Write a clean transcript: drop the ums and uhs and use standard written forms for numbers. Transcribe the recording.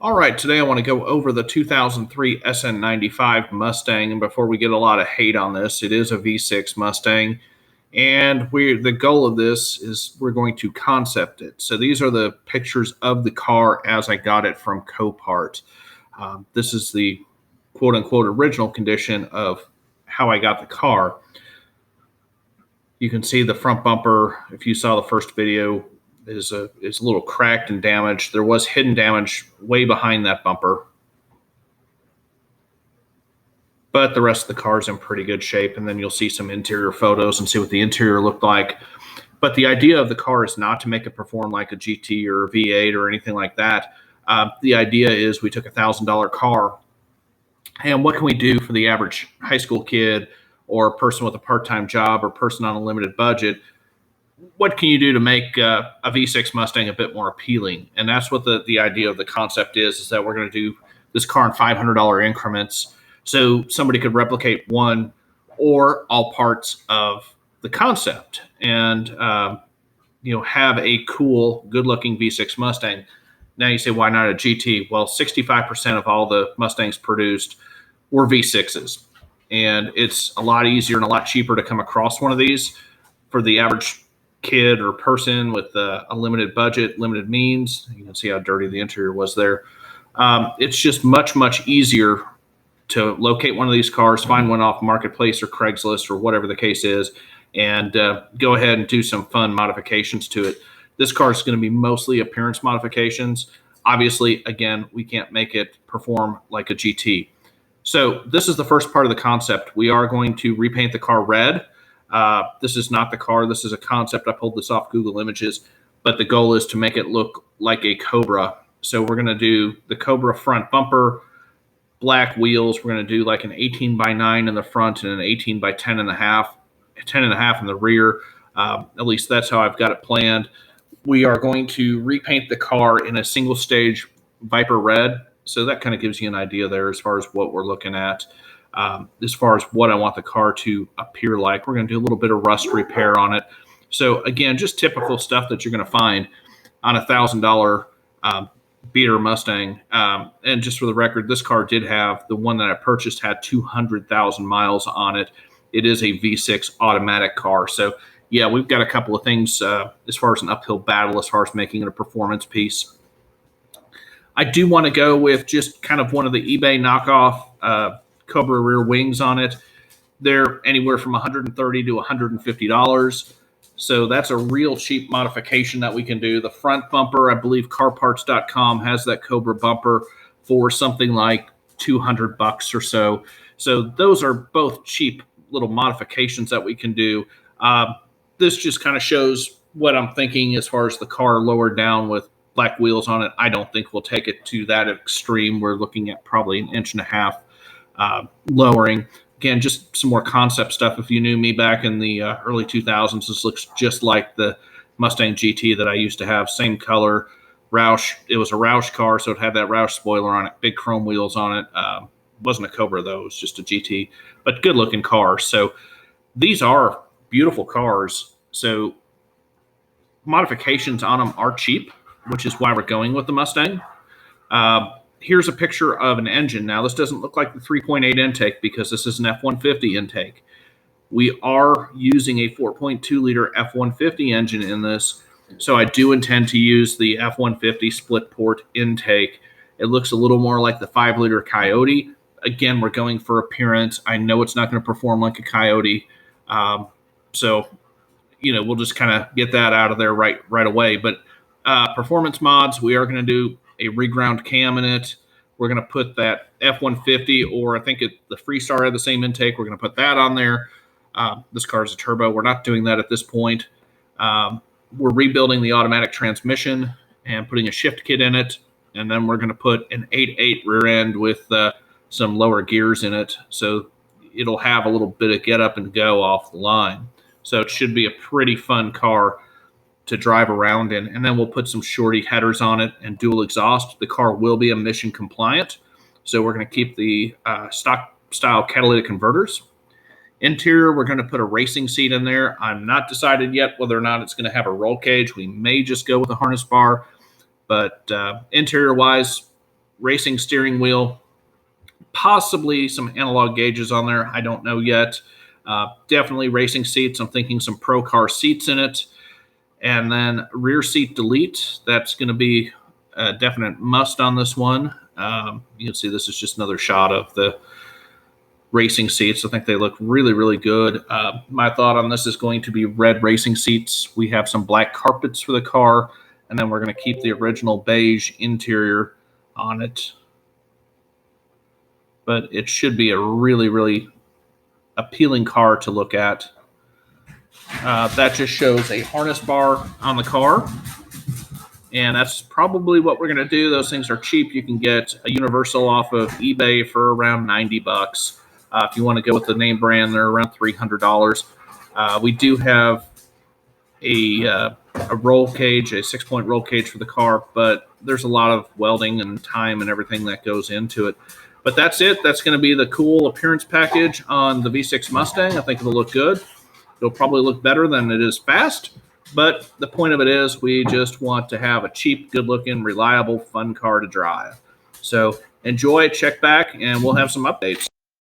All right, today I want to go over the 2003 SN95 Mustang. And before we get a lot of hate on this, it is a V6 Mustang. And the goal of this is we're going to concept it. So these are the pictures of the car as I got it from Copart. This is the quote unquote original condition of how I got the car. You can see the front bumper, if you saw the first video, is a little cracked and damaged. There was hidden damage way behind that bumper, but the rest of the car is in pretty good shape. And then you'll see some interior photos and see what the interior looked like. But the idea of the car is not to make it perform like a GT or a V8 or anything like that. The idea is we took $1,000 car, and what can we do for the average high school kid or a person with a part-time job or person on a limited budget? What can you do to make a V6 Mustang a bit more appealing? And that's what the idea of the concept is that we're going to do this car in $500 increments. So somebody could replicate one or all parts of the concept and, have a cool, good looking V6 Mustang. Now you say, why not a GT? Well, 65% of all the Mustangs produced were V6s. And it's a lot easier and a lot cheaper to come across one of these for the average kid or person with a limited budget, limited means. You can see how dirty the interior was there. It's just much, much easier to locate one of these cars, find one off Marketplace or Craigslist or whatever the case is, and go ahead and do some fun modifications to it. This car is going to be mostly appearance modifications. Obviously, again, we can't make it perform like a GT. So this is the first part of the concept. We are going to repaint the car red. This is not the car. This is a concept. I pulled this off Google Images, but the goal is to make it look like a Cobra. So we're going to do the Cobra front bumper, black wheels. We're going to do like an 18x9 in the front and an 18x10 and a half, 10 and a half in the rear. At least that's how I've got it planned. We are going to repaint the car in a single stage Viper red. So that kind of gives you an idea there as far as what we're looking at. As far as what I want the car to appear like, we're going to do a little bit of rust repair on it. So again, just typical stuff that you're going to find on $1,000 beater Mustang. And just for the record, this car did have, the one that I purchased had 200,000 miles on it. It is a V6 automatic car. So yeah, we've got a couple of things as far as an uphill battle, as far as making it a performance piece. I do want to go with just kind of one of the eBay knockoff Cobra rear wings on it. They're anywhere from $130 to $150. So that's a real cheap modification that we can do. The front bumper, I believe carparts.com has that Cobra bumper for something like $200 or so. So those are both cheap little modifications that we can do. This just kind of shows what I'm thinking as far as the car lowered down with black wheels on it. I don't think we'll take it to that extreme. We're looking at probably 1.5 inches lowering. Again, just some more concept stuff. If you knew me back in the early 2000s, this looks just like the Mustang GT that I used to have. Same color, Roush. It was a Roush car, so it had that Roush spoiler on it, big chrome wheels on it. Wasn't a Cobra, though. It was just a GT, but good-looking car. So these are beautiful cars. So modifications on them are cheap, which is why we're going with the Mustang. Here's a picture of an engine. Now, this doesn't look like the 3.8 intake because this is an F-150 intake. We are using a 4.2-liter F-150 engine in this, so I do intend to use the F-150 split port intake. It looks a little more like the 5-liter Coyote. Again, we're going for appearance. I know it's not going to perform like a Coyote, so we'll just kind of get that out of there right away. But performance mods, we are going to do a reground cam in it. We're going to put that F-150, or I think the Freestar had the same intake. We're going to put that on there. This car is a turbo. We're not doing that at this point. We're rebuilding the automatic transmission and putting a shift kit in it. And then we're going to put an 8.8 rear end with some lower gears in it. So it'll have a little bit of get up and go off the line. So it should be a pretty fun car to drive around in. And then we'll put some shorty headers on it and dual exhaust. The car will be emission compliant. So we're going to keep the stock style catalytic converters. Interior, we're going to put a racing seat in there. I'm not decided yet whether or not it's going to have a roll cage. We may just go with a harness bar. But interior wise, racing steering wheel, possibly some analog gauges on there. I don't know yet. Definitely racing seats. I'm thinking some pro car seats in it. And then rear seat delete. That's going to be a definite must on this one. You can see this is just another shot of the racing seats. I think they look really, really good. My thought on this is going to be red racing seats. We have some black carpets for the car, and then we're going to keep the original beige interior on it. But it should be a really, really appealing car to look at. That just shows a harness bar on the car. And that's probably what we're going to do. Those things are cheap. You can get a universal off of eBay for around $90. If you want to go with the name brand, they're around $300. We do have a roll cage, a 6-point roll cage for the car, but there's a lot of welding and time and everything that goes into it. But that's it. That's going to be the cool appearance package on the V6 Mustang. I think it'll look good. It'll probably look better than it is fast. But the point of it is we just want to have a cheap, good-looking, reliable, fun car to drive. So enjoy, check back, and we'll have some updates.